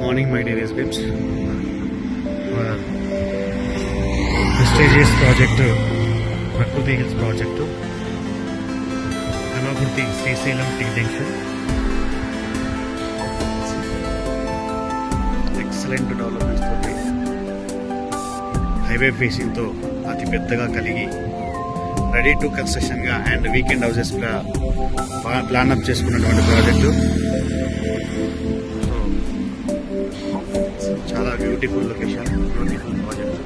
morning, my dear SBIMs. Prestigious project, Prakriti Hills project, Hamakurti Sriselam Tea Junction. Excellent developments తోటి highway facing తో అతి పెద్దగా కలిగి ready to construction గా and weekend houses గా plan up చేసుకున్నటువంటి project. చాలా beautiful location, beautiful project.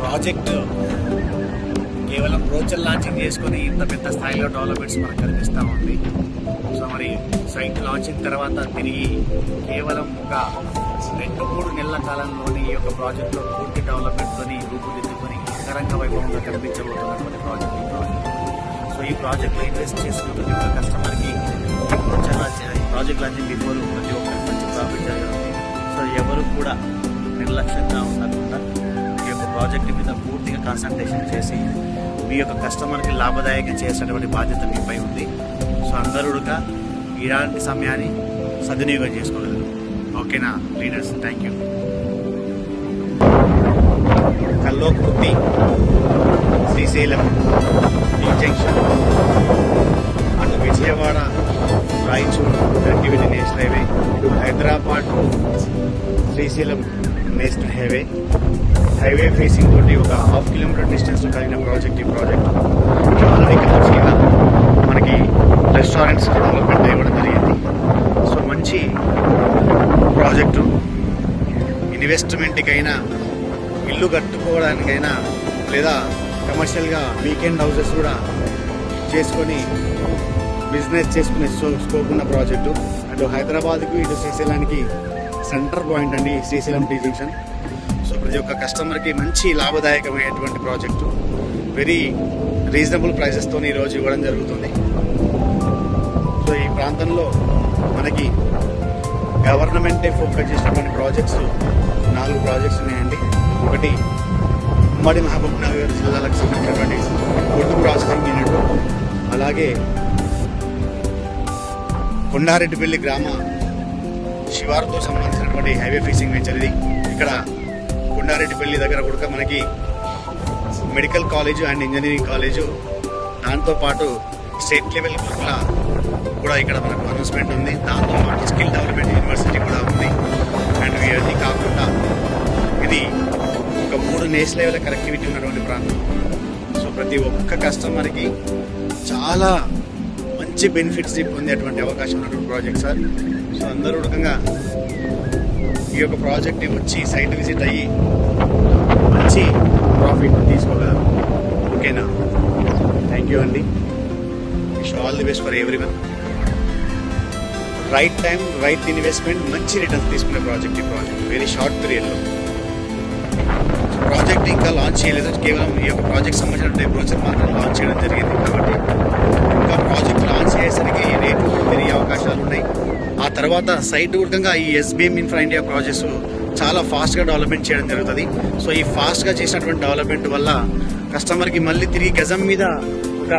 Project కేవలం బ్రోచర్ లాంచింగ్ చేసుకుని ఇంత పెద్ద స్థాయిలో డెవలప్మెంట్స్ మనకు కనిపిస్తూ ఉంది. సో మరి సైట్ లాంచింగ్ తర్వాత తిరిగి కేవలం ఒక 2-3 నెలల కాలంలోని ఈ యొక్క ప్రాజెక్టులో పూర్తి డెవలప్మెంట్తోని రూపుదిద్దుకొని అంగరంగ వైభవంగా కనిపించబోతున్నటువంటి ప్రాజెక్ట్. సో ఈ ప్రాజెక్ట్లో ఇన్వెస్ట్ చేసుకుంటున్న యొక్క కస్టమర్కి ప్రాజెక్ట్ లాంచింగ్ బిఫోర్ ప్రతి ఒక్కరికి మంచి ప్రాఫిట్ జరగాలి. సో ఎవరు కూడా నిర్లక్ష్యంగా ఉండకుండా ఈ యొక్క ప్రాజెక్ట్ మీద పూర్తిగా కాన్సన్ట్రేషన్ చేసి మీ యొక్క కస్టమర్కి లాభదాయకం చేసేటువంటి బాధ్యత మీపై ఉంది. సో అందరూగా ఇలాంటి సమయాన్ని సద్వినియోగం చేసుకోగలరు. ఓకేనా leaders? Thank you. Kalwakurthy Srisailam T junction, అటు Vijayawada Raichur connectivity national highway, ఇటు Hyderabad Srisailam national highway facing తోటి ఒక 1/2 కిలోమీటర్ డిస్టెన్స్ లో కలిగిన ప్రాజెక్ట్. ఈ ప్రాజెక్ట్ ఆల్రెడీ కమర్షియల్గా మనకి రెస్టారెంట్స్ డెవలప్మెంట్ ఇవ్వడం జరిగింది. సో మంచి ప్రాజెక్టు. ఇన్వెస్ట్మెంట్కైనా, ఇల్లు కట్టుకోవడానికైనా, లేదా కమర్షియల్గా వీకెండ్ హౌసెస్ కూడా చేసుకొని బిజినెస్ చేసుకునే స్కోప్ ఉన్న ప్రాజెక్టు. అటు హైదరాబాద్కు ఇటు శ్రీశైలానికి సెంటర్ పాయింట్ అండి శ్రీశైలం టీ జంక్షన్. సో ప్రతి ఒక్క కస్టమర్కి మంచి లాభదాయకమైనటువంటి ప్రాజెక్టు. వెరీ రీజనబుల్ ప్రైసెస్తో ఈరోజు ఇవ్వడం జరుగుతుంది. సో ఈ ప్రాంతంలో మనకి గవర్నమెంటే ఫోకస్ చేసినటువంటి ప్రాజెక్ట్స్ 4 ప్రాజెక్ట్స్ ఉన్నాయండి. ఒకటి ఉమ్మడి మహబూబ్ నగర్ జిల్లాలకు సంబంధించినటువంటి ఫుడ్ ప్రాసెసింగ్ యూనిట్, అలాగే కొండారెడ్డిపల్లి గ్రామ శివారుతో సంబంధించినటువంటి హైవే ఫేసింగ్ వెంచర్ ఇది. ఇక్కడ కొండారెడ్డిపల్లి దగ్గర కూడా మనకి medical college and engineering college, దాంతోపాటు స్టేట్ లెవెల్ కూడా ఇక్కడ మనకు అనౌన్స్మెంట్ ఉంది. దాంతోపాటు స్కిల్ డెవలప్మెంట్ యూనివర్సిటీ కూడా ఉంది. అండ్ ఇది కాకుండా ఇది ఒక 3 నేషనల్ లెవెల్ కనెక్టివిటీ ఉన్నటువంటి ప్రాంతం. సో ప్రతి ఒక్క కస్టమర్కి చాలా మంచి బెనిఫిట్స్ పొందేటువంటి అవకాశం ఉన్నటువంటి ప్రాజెక్ట్ సార్. సో అందరూ రకంగా ఈ యొక్క ప్రాజెక్ట్ని వచ్చి సైట్ విజిట్ అయ్యి మంచి ప్రాఫిట్ తీసుకోగలరు. ఓకేనా? థ్యాంక్ యూ అండి. Wish all the best for everyone. Right time, right investment, మంచి రిటర్న్స్ తీసుకునే ప్రాజెక్ట్. ఈ ప్రాజెక్ట్ వెరీ షార్ట్ పీరియడ్లో. ప్రాజెక్ట్ ఇంకా లాంచ్ చేయలేదు. కేవలం ఈ యొక్క ప్రాజెక్ట్ సంబంధించిన బ్రోచర్ మాత్రం లాంచ్ చేయడం జరిగింది. కాబట్టి ఇంకా ప్రాజెక్ట్ లాంచ్ చేసేసరికి రేట్లు పెరిగే అవకాశాలు ఉన్నాయి. ఆ తర్వాత సైట్ ఊరికంగా ఈ SBM ఇన్ఫ్రా ఇండియా ప్రాజెక్ట్స్ చాలా ఫాస్ట్గా డెవలప్మెంట్ చేయడం జరుగుతుంది. సో ఈ ఫాస్ట్గా చేసినటువంటి డెవలప్మెంట్ వల్ల కస్టమర్కి మళ్ళీ తిరిగి గజం మీద ఒక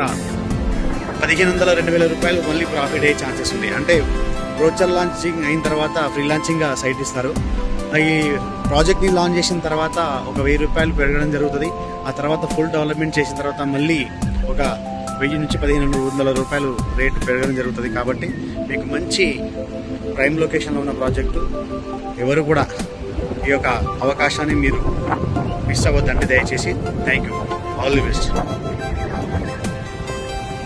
1500-2000 రూపాయలు మళ్ళీ ప్రాఫిట్ అయ్యే ఛాన్సెస్ ఉంది. అంటే బ్రోచర్ లాంచింగ్ అయిన తర్వాత ఫ్రీ లాంచింగ్గా సైట్ ఇస్తారు. ఈ ప్రాజెక్ట్ని లాంచ్ చేసిన తర్వాత ఒక 1000 రూపాయలు పెరగడం జరుగుతుంది. ఆ తర్వాత ఫుల్ డెవలప్మెంట్ చేసిన తర్వాత మళ్ళీ ఒక 1000 నుంచి 1500 రూపాయలు రేటు పెరగడం జరుగుతుంది. కాబట్టి మీకు మంచి ప్రైమ్ లొకేషన్లో ఉన్న ప్రాజెక్టు. ఎవరు కూడా ఈ యొక్క అవకాశాన్ని మీరు మిస్ అవ్వద్దండి దయచేసి. Thank you. All the best.